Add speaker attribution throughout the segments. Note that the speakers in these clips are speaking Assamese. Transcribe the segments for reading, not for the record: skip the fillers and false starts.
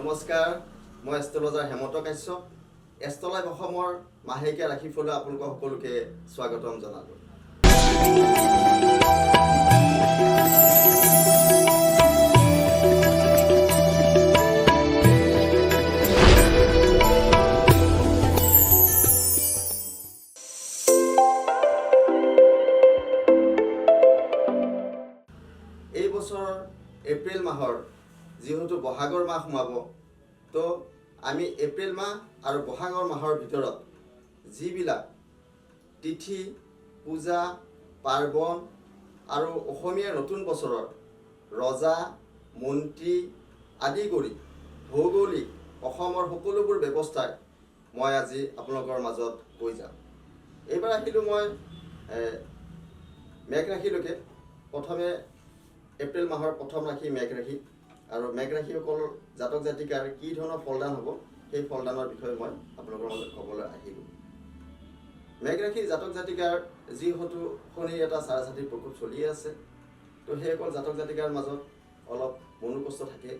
Speaker 1: নমস্কাৰ, মই এষ্ট্ৰলজাৰ হেমন্ত কাশ্যপ। এষ্ট্ৰলাইভ অসমৰ মাহেকীয়া ৰাশিফললৈ আপোনালোকক সকলোকে স্বাগতম জনালোঁ। এই বছৰ এপ্ৰিল মাহৰ যিহেতু বহাগৰ মাহ সোমাব, তো আমি এপ্ৰিল মাহ আৰু বহাগৰ মাহৰ ভিতৰত যিবিলাক তিথি, পূজা, পাৰ্বণ আৰু অসমীয়া নতুন বছৰৰ ৰজা, মন্ত্ৰী আদি কৰি ভৌগোলিক অসমৰ সকলোবোৰ ব্যৱস্থাই মই আজি আপোনালোকৰ মাজত কৈ যাম। এইবাৰ আহিলোঁ মই মেঘ ৰাশিলৈকে। প্ৰথমে এপ্ৰিল মাহৰ প্ৰথম ৰাশি মেঘ ৰাশি, আৰু মেঘ ৰাশিসকল জাতক জাতিকাৰ কি ধৰণৰ ফলদান হ'ব সেই ফলদানৰ বিষয়ে মই আপোনালোকৰ মাজত ক'বলৈ আহিলোঁ। মেঘ ৰাশিৰ জাতক জাতিকাৰ যিহেতু শনিৰ এটা চাৰাচাতি প্ৰকোপ চলি আছে, তো সেইসকল জাতক জাতিকাৰ মাজত অলপ মনোকষ্ট থাকে,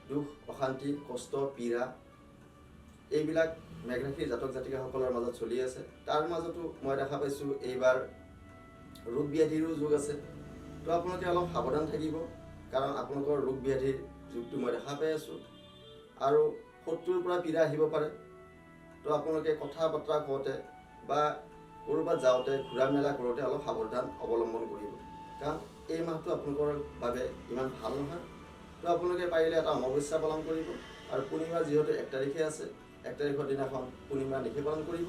Speaker 1: দুখ, অশান্তি, কষ্ট, পীড়া এইবিলাক মেঘ ৰাশিৰ জাতক জাতিকাসকলৰ মাজত চলি আছে। তাৰ মাজতো মই দেখা পাইছোঁ এইবাৰ ৰোগ ব্যাধিৰো যোগ আছে। তো আপোনালোকে অলপ সাৱধান থাকিব, কাৰণ আপোনালোকৰ ৰোগ ব্যাধিৰ যুগটো মই দেখা পাই আছোঁ, আৰু শত্ৰুৰ পৰা পীড়া আহিব পাৰে। তো আপোনালোকে কথা বতৰা কওঁতে বা ক'ৰবাত যাওঁতে ঘূৰা মেলা কৰোঁতে অলপ সাৱধান অৱলম্বন কৰিব, কাৰণ এই মাহটো আপোনালোকৰ বাবে ইমান ভাল নহয়। তো আপোনালোকে পাৰিলে এটা অমাৱস্যা পালন কৰিব, আৰু পূৰ্ণিমা যিহেতু 1 তাৰিখে আছে, 1 তাৰিখৰ দিনাখন পূৰ্ণিমা নিশি পালন কৰিব।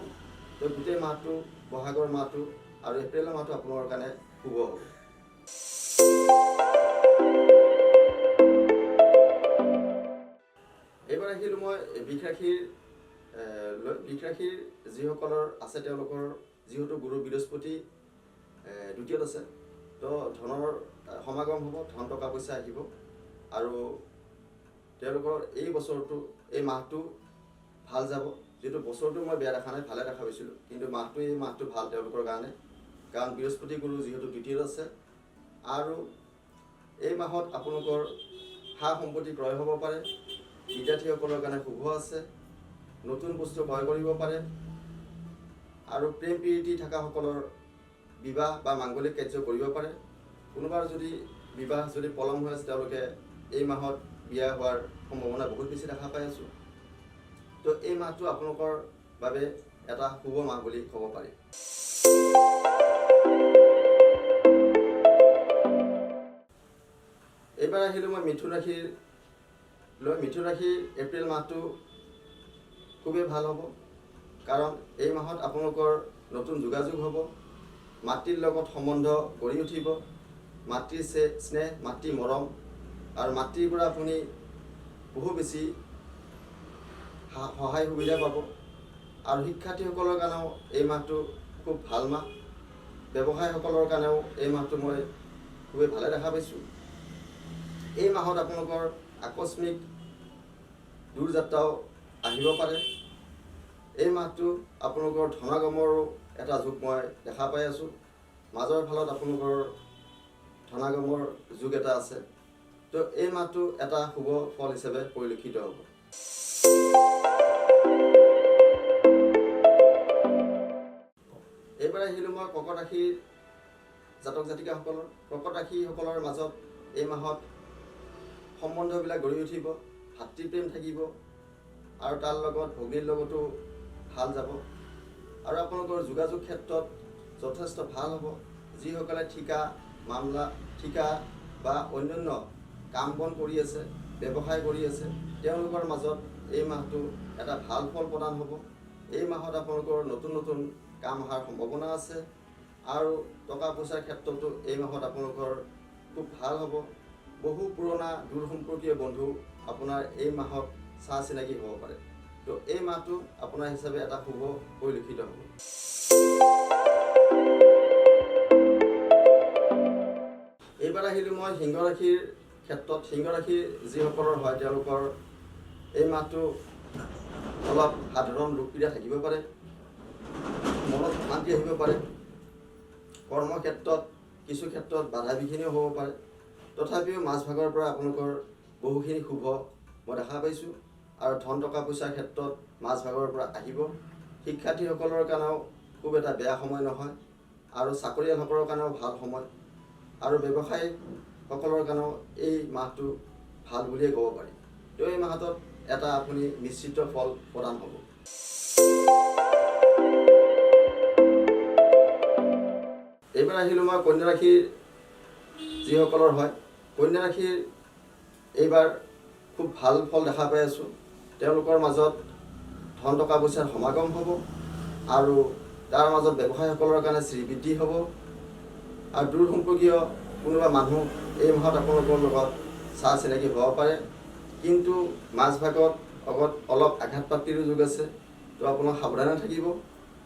Speaker 1: তো গোটেই মাহটো, বহাগৰ মাহটো আৰু এপ্ৰিলৰ মাহটো আপোনালোকৰ কাৰণে শুভ হ'ব। এইবাৰ আহিলোঁ মই বৃষ ৰাশিৰ যিসকলৰ আছে, তেওঁলোকৰ যিহেতু গুৰু বৃহস্পতি দ্বিতীয়ত আছে, তো ধনৰ সমাগম হ'ব, ধন টকা পইচা আহিব, আৰু তেওঁলোকৰ এই বছৰটো, এই মাহটো ভাল যাব। যিহেতু বছৰটো মই বেয়া দেখা নাই, ভালে দেখা পাইছিলোঁ, কিন্তু এই মাহটো ভাল তেওঁলোকৰ কাৰণে, কাৰণ বৃহস্পতি গুৰু যিহেতু দ্বিতীয়ত আছে। আৰু এই মাহত আপোনালোকৰ সা সম্পত্তি ক্ৰয় হ'ব পাৰে, বিদ্যাৰ্থীসকলৰ কাৰণে শুভ আছে, নতুন বস্তু ক্ৰয় কৰিব পাৰে, আৰু প্ৰেম প্ৰীতি থকাসকলৰ বিবাহ বা মাংগলিক কাৰ্য কৰিব পাৰে। কোনোবাৰ যদি বিবাহ যদি পলম হৈ আছে, তেওঁলোকে এই মাহত বিয়া হোৱাৰ সম্ভাৱনা বহুত বেছি দেখা পাই আছোঁ। তো এই মাহটো আপোনালোকৰ বাবে এটা শুভ মাহ বুলি ক'ব পাৰি। এইবাৰ আহিলোঁ মই মিথুন ৰাশিৰ। মিথুন ৰাশিৰ এপ্ৰিল মাহটো খুবেই ভাল হ'ব, কাৰণ এই মাহত আপোনালোকৰ নতুন যোগাযোগ হ'ব, মাতৃৰ লগত সম্বন্ধ গঢ়ি উঠিব, মাতৃৰ স্নেহ, মাতৃ মৰম, আৰু মাতৃৰ পৰা আপুনি বহু বেছি সহায় সুবিধা পাব। আৰু শিক্ষাৰ্থীসকলৰ কাৰণেও এই মাহটো খুব ভাল মাহ, ব্যৱসায়ীসকলৰ কাৰণেও এই মাহটো মই খুবেই ভালে দেখা পাইছোঁ। এই মাহত আপোনালোকৰ আকস্মিক দূৰযাত্ৰাও আহিব পাৰে। এই মাহটো আপোনালোকৰ ধনাগমৰো এটা যুগ মই দেখা পাই আছোঁ। মাজৰ ফালত আপোনালোকৰ ধনাগমৰ যুগ এটা আছে। তো এই মাহটো এটা শুভ ফল হিচাপে পৰিলক্ষিত হ'ব। এইবাৰ আহিলোঁ মই কৰ্কট ৰাশিৰ জাতক জাতিকাসকলৰ। কৰ্কট ৰাশিসকলৰ মাজত এই মাহত সম্বন্ধবিলাক গঢ়ি উঠিব, ভাতৃপ্ৰেম থাকিব, আৰু তাৰ লগত ভগ্নীৰ লগতো ভাল যাব, আৰু আপোনালোকৰ যোগাযোগ ক্ষেত্ৰত যথেষ্ট ভাল হ'ব। যিসকলে ঠিকা বা অন্যান্য কাম বন কৰি আছে, ব্যৱসায় কৰি আছে, তেওঁলোকৰ মাজত এই মাহটো এটা ভাল ফল প্ৰদান হ'ব। এই মাহত আপোনালোকৰ নতুন নতুন কাম অহাৰ সম্ভাৱনা আছে, আৰু টকা পইচাৰ ক্ষেত্ৰতো এই মাহত আপোনালোকৰ খুব ভাল হ'ব। বহু পুৰণা দূৰ সম্পৰ্কীয় বন্ধু আপোনাৰ এই মাহত চাহ চিনাকি হ'ব পাৰে। তো এই মাহটো আপোনাৰ হিচাপে এটা শুভ পৰিলক্ষিত হ'ব। এইবাৰ আহিলোঁ মই সিংহ ৰাশিৰ ক্ষেত্ৰত। সিংহ ৰাশিৰ যিসকলৰ হয়, তেওঁলোকৰ এই মাহটো অলপ সাধাৰণ ৰোগ পীড়া থাকিব পাৰে, মনত অশান্তি আহিব পাৰে, কৰ্মক্ষেত্ৰত কিছু ক্ষেত্ৰত বাধা বিঘিনিও হ'ব পাৰে। তথাপিও মাজভাগৰ পৰা আপোনালোকৰ বহুখিনি শুভ মই দেখা পাইছোঁ। আৰু ধন টকা পইচাৰ ক্ষেত্ৰত মাজভাগৰ পৰা আহিব। শিক্ষাৰ্থীসকলৰ কাৰণেও খুব এটা বেয়া সময় নহয়, আৰু চাকৰিয়ালসকলৰ কাৰণেও ভাল সময়, আৰু ব্যৱসায়ীসকলৰ কাৰণেও এই মাহটো ভাল বুলিয়ে ক'ব পাৰি। তো এই মাহটোত এটা আপুনি নিশ্চিত ফল প্ৰদান হ'ব। এইবাৰ আহিলোঁ মই কন্যা ৰাশিৰ যিসকলৰ হয়। কন্যা ৰাশিৰ এইবাৰ খুব ভাল ফল দেখা পাই আছোঁ। তেওঁলোকৰ মাজত ধন টকা পইচাৰ সমাগম হ'ব, আৰু তাৰ মাজত ব্যৱসায়ীসকলৰ কাৰণে শ্ৰীবৃদ্ধি হ'ব, আৰু দূৰ সম্পৰ্কীয় কোনোবা মানুহ এই মাহত আপোনালোকৰ লগত চাহ চিনাকি হ'ব পাৰে। কিন্তু মাজভাগত অলপ আঘাতপ্ৰাপ্তিৰো যোগ আছে। তো আপোনালোক সাৱধানে থাকিব।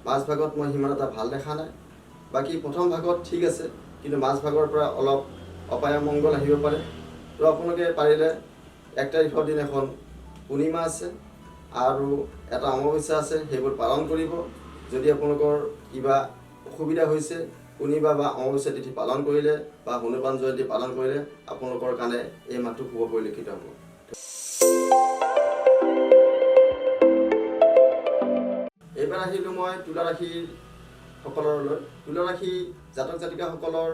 Speaker 1: মাজভাগত মই সিমান এটা ভাল দেখা নাই। বাকী প্ৰথম ভাগত ঠিক আছে, কিন্তু মাজভাগৰ পৰা অলপ অপায় মংগল আহিব পাৰে। তো আপোনালোকে পাৰিলে 1 তাৰিখৰ দিনাখন পূৰ্ণিমা আছে আৰু এটা অমাৱস্যা আছে, সেইবোৰ পালন কৰিব। যদি আপোনালোকৰ কিবা অসুবিধা হৈছে, পূৰ্ণিমা বা অমাৱস্যা তিথি পালন কৰিলে বা হনুমান জয়ন্তী পালন কৰিলে আপোনালোকৰ কাৰণে এই মাহটো শুভ পৰিলক্ষিত হ'ব। এইবাৰ আহিলোঁ মই তুলা ৰাশিৰ সকললৈ। তুলা ৰাশি জাতক জাতিকাসকলৰ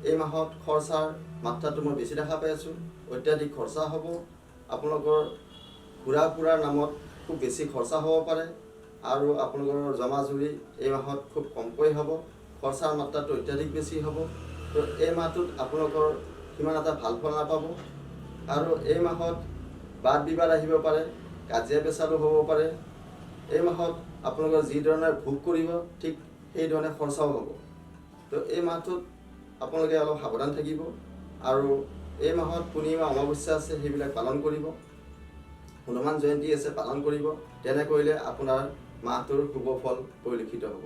Speaker 1: এই মাহত খৰচাৰ মাত্ৰাটো মই বেছি দেখা পাই আছোঁ। অত্যাধিক খৰচা হ'ব। আপোনালোকৰ ঘূৰা ফুৰাৰ নামত খুব বেছি খৰচা হ'ব পাৰে, আৰু আপোনালোকৰ জমা জুৰি এই মাহত খুব কমকৈ হ'ব। খৰচাৰ মাত্ৰাটো অত্যাধিক বেছি হ'ব। তো এই মাহটোত আপোনালোকৰ সিমান এটা ভাল ফল নাপাব, আৰু এই মাহত বাদ বিবাদ আহিব পাৰে, কাজিয়া পেচালো হ'ব পাৰে। এই মাহত আপোনালোকে যি ধৰণে ভোগ কৰিব, ঠিক সেই ধৰণে খৰচাও হ'ব। তো এই মাহটোত আপোনালোকে অলপ সাৱধান থাকিব, আৰু এই মাহত পূৰ্ণিমা অমাৱস্যা আছে, সেইবিলাক পালন কৰিব। হনুমান জয়ন্তী আছে, পালন কৰিব। তেনে কৰিলে আপোনাৰ মাহটোৰ শুভ ফল পৰিলক্ষিত হ'ব।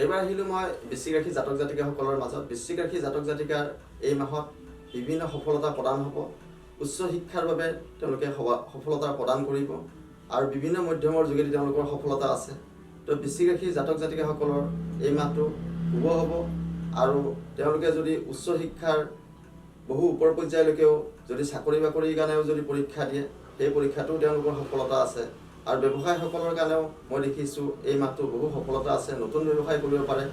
Speaker 1: এইবাৰ আহিলোঁ মই বৃশ্চিক ৰাশি জাতক জাতিকাসকলৰ মাজত। বৃশ্চিক ৰাশি জাতক জাতিকাৰ এই মাহত বিভিন্ন সফলতা প্ৰদান হ'ব। উচ্চ শিক্ষাৰ বাবে তেওঁলোকে সফলতা প্ৰদান কৰিব, আৰু বিভিন্ন মাধ্যমৰ যোগেদি তেওঁলোকৰ সফলতা আছে। তো বৃশ্চিক ৰাশি জাতক জাতিকাসকলৰ এই মাহটো শুভ হ'ব, আৰু তেওঁলোকে যদি উচ্চ শিক্ষাৰ বহু ওপৰ পৰ্যায়লৈকেও যদি চাকৰি বাকৰিৰ কাৰণেও যদি পৰীক্ষা দিয়ে, সেই পৰীক্ষাটোও তেওঁলোকৰ সফলতা আছে। আৰু ব্যৱসায়ীসকলৰ কাৰণেও মই দেখিছোঁ এই মাহটো বহু সফলতা আছে, নতুন ব্যৱসায় কৰিব পাৰে।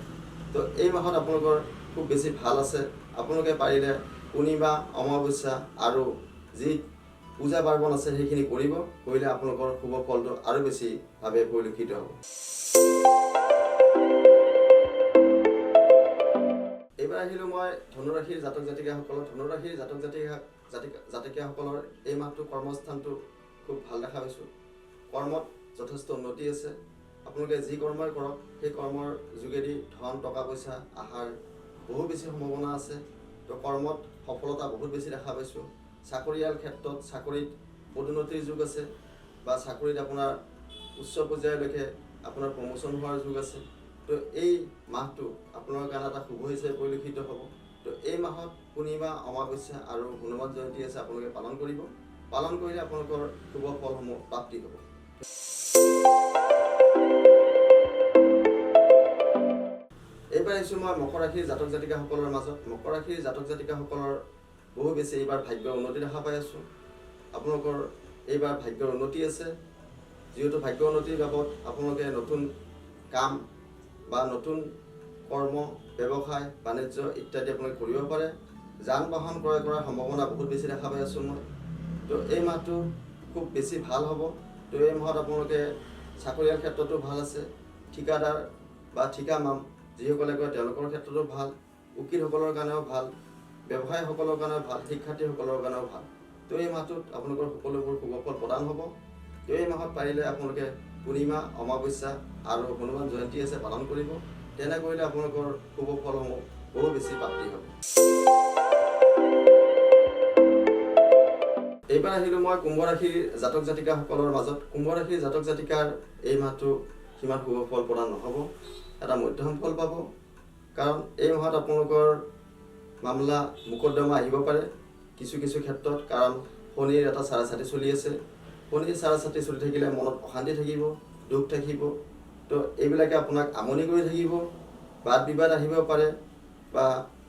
Speaker 1: তো এই মাহত আপোনালোকৰ খুব বেছি ভাল আছে। আপোনালোকে পাৰিলে পূৰ্ণিমা অমাৱস্যা আৰু যি পূজা পাৰ্বণ আছে সেইখিনি কৰিলে আপোনালোকৰ শুভ ফলটো আৰু বেছিভাৱে পৰিলক্ষিত হ'ব। এইবাৰ আহিলোঁ মই ধনুৰাশিৰ জাতক জাতিকাসকলৰ। ধনুৰাশিৰ জাতক জাতিকাসকলৰ এই মাহটো কৰ্মস্থানটো খুব ভাল দেখা পাইছোঁ। কৰ্মত যথেষ্ট উন্নতি আছে। আপোনালোকে যি কৰ্মই কৰক, সেই কৰ্মৰ যোগেদি ধন টকা পইচা অহাৰ বহু বেছি সম্ভাৱনা আছে। তো কৰ্মত সফলতা বহুত বেছি দেখা পাইছোঁ। চাকৰিয়াল ক্ষেত্ৰত চাকৰিত পদোন্নতিৰ যুগ আছে, বা চাকৰিত আপোনাৰ উচ্চ পৰ্যায়লৈকে আপোনাৰ প্ৰমোশ্যন হোৱাৰ যুগ আছে। তো এই মাহটো আপোনাৰ কাৰণে এটা শুভ হিচাপে পৰিলক্ষিত হ'ব। তো এই মাহত পূৰ্ণিমা অমাৱস্যা আৰু হনুমান জয়ন্তী আছে, আপোনালোকে পালন কৰিব। পালন কৰিলে আপোনালোকৰ শুভ ফলসমূহ প্ৰাপ্তি হ'ব। এইবাৰ আহিছোঁ মই মকৰ ৰাশিৰ জাতক জাতিকাসকলৰ মাজত। মকৰ ৰাশিৰ জাতক জাতিকাসকলৰ বহু বেছি এইবাৰ ভাগ্যৰ উন্নতি দেখা পাই আছোঁ। আপোনালোকৰ এইবাৰ ভাগ্যৰ উন্নতি আছে। যিহেতু ভাগ্যৰ উন্নতিৰ বাবদ আপোনালোকে নতুন কাম বা নতুন কৰ্ম, ব্যৱসায় বাণিজ্য ইত্যাদি আপোনালোকে কৰিব পাৰে। যান বাহন ক্ৰয় কৰাৰ সম্ভাৱনা বহুত বেছি দেখা পাই আছোঁ মই। তো এই মাহটো খুব বেছি ভাল হ'ব। তো এই মাহত আপোনালোকে চাকৰিয়াল ক্ষেত্ৰতো ভাল আছে, ঠিকাদাৰ বা ঠিকা মাম যিসকলে কয় তেওঁলোকৰ ক্ষেত্ৰতো ভাল, উকিলসকলৰ কাৰণেও ভাল, ব্যৱসায়ীসকলৰ কাৰণেও ভাল, শিক্ষাৰ্থীসকলৰ কাৰণেও ভাল। তো এই মাহটোত আপোনালোকৰ সকলোবোৰ শুভ ফল প্ৰদান হ'ব। তো এই মাহত পাৰিলে আপোনালোকে পূৰ্ণিমা অমাৱস্যা আৰু হনুমান জয়ন্তী আছে, পালন কৰিব। তেনে কৰিলে আপোনালোকৰ শুভ ফলসমূহ বহু বেছি প্ৰাপ্তি হ'ব। এইবাৰ আহিলোঁ মই কুম্ভ ৰাশিৰ জাতক জাতিকাসকলৰ মাজত। কুম্ভ ৰাশিৰ জাতক জাতিকাৰ এই মাহটো সিমান শুভ ফল প্ৰদান নহ'ব, এটা মধ্যম ফল পাব। কাৰণ এই মাহত আপোনালোকৰ মামলা মোকদ্দমা আহিব পাৰে কিছু ক্ষেত্ৰত। কাৰণ শনিৰ এটা চাৰাচাতি চলি আছে। শনিৰ চাৰাচাতি চলি থাকিলে মনত অশান্তি থাকিব, দুখ থাকিব। তো এইবিলাকে আপোনাক আমনি কৰি থাকিব, বাদ বিবাদ আহিব পাৰে, বা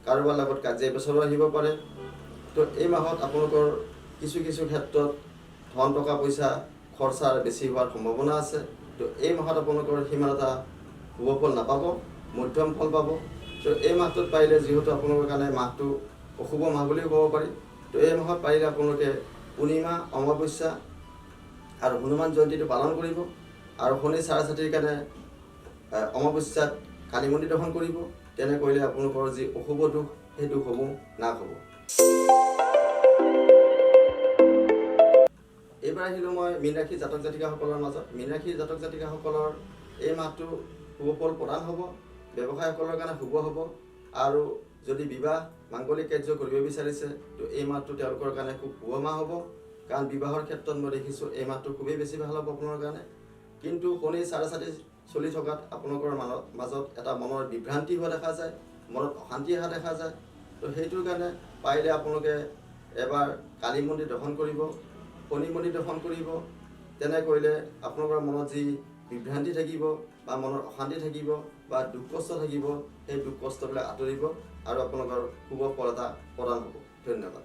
Speaker 1: কাৰোবাৰ লগত কাজিয়া পেচালো আহিব পাৰে। তো এই মাহত আপোনালোকৰ কিছু কিছু ক্ষেত্ৰত ধন টকা পইচা খৰচাৰ বেছি হোৱাৰ সম্ভাৱনা আছে। তো এই মাহত আপোনালোকৰ সিমান এটা শুভ ফল নাপাব, মধ্যম ফল পাব। তো এই মাহটোত পাৰিলে, যিহেতু আপোনালোকৰ কাৰণে মাহটো অশুভ মাহ বুলিও ক'ব পাৰি, তো এই মাহত পাৰিলে আপোনালোকে পূৰ্ণিমা, অমাৱস্যা আৰু হনুমান জয়ন্তীটো পালন কৰিব। আৰু শনি চাৰাচাতিৰ কাৰণে অমাৱস্যাত কালী মন্দিৰ দৰ্শন কৰিব। তেনে কৰিলে আপোনালোকৰ যি অশুভ দুখ, সেই দুখসমূহ নাশ হ'ব। এইবাৰ আহিলোঁ মই মীন ৰাশিৰ জাতক জাতিকাসকলৰ মাজত। মীন ৰাশিৰ জাতক জাতিকাসকলৰ এই মাহটো শুভ ফল প্ৰদান হ'ব, ব্যৱসায়সকলৰ কাৰণে শুভ হ'ব। আৰু যদি বিবাহ মাংগলিক কাৰ্য কৰিব বিচাৰিছে, তো এই মাহটো তেওঁলোকৰ কাৰণে খুব শুভ মাহ হ'ব। কাৰণ বিবাহৰ ক্ষেত্ৰত মই দেখিছোঁ এই মাহটো খুবেই বেছি ভাল হ'ব আপোনালোকৰ কাৰণে। কিন্তু শনি চাৰাচাতি চলি থকাত আপোনালোকৰ মাজত এটা মনৰ বিভ্ৰান্তি হোৱা দেখা যায়, মনত অশান্তি অহা দেখা যায়। তো সেইটোৰ কাৰণে পাৰিলে আপোনালোকে এবাৰ কালী মন্দিৰ দৰ্শন কৰিব, শনি মন্দিৰ দৰ্শন কৰিব। তেনে কৰিলে আপোনালোকৰ মনত যি বিভ্ৰান্তি থাকিব বা মনৰ অশান্তি থাকিব বা দুখ কষ্ট থাকিব, সেই দুখ কষ্টবিলাক আঁতৰিব আৰু আপোনালোকৰ শুভ ফল এটা প্ৰদান হ'ব। ধন্যবাদ।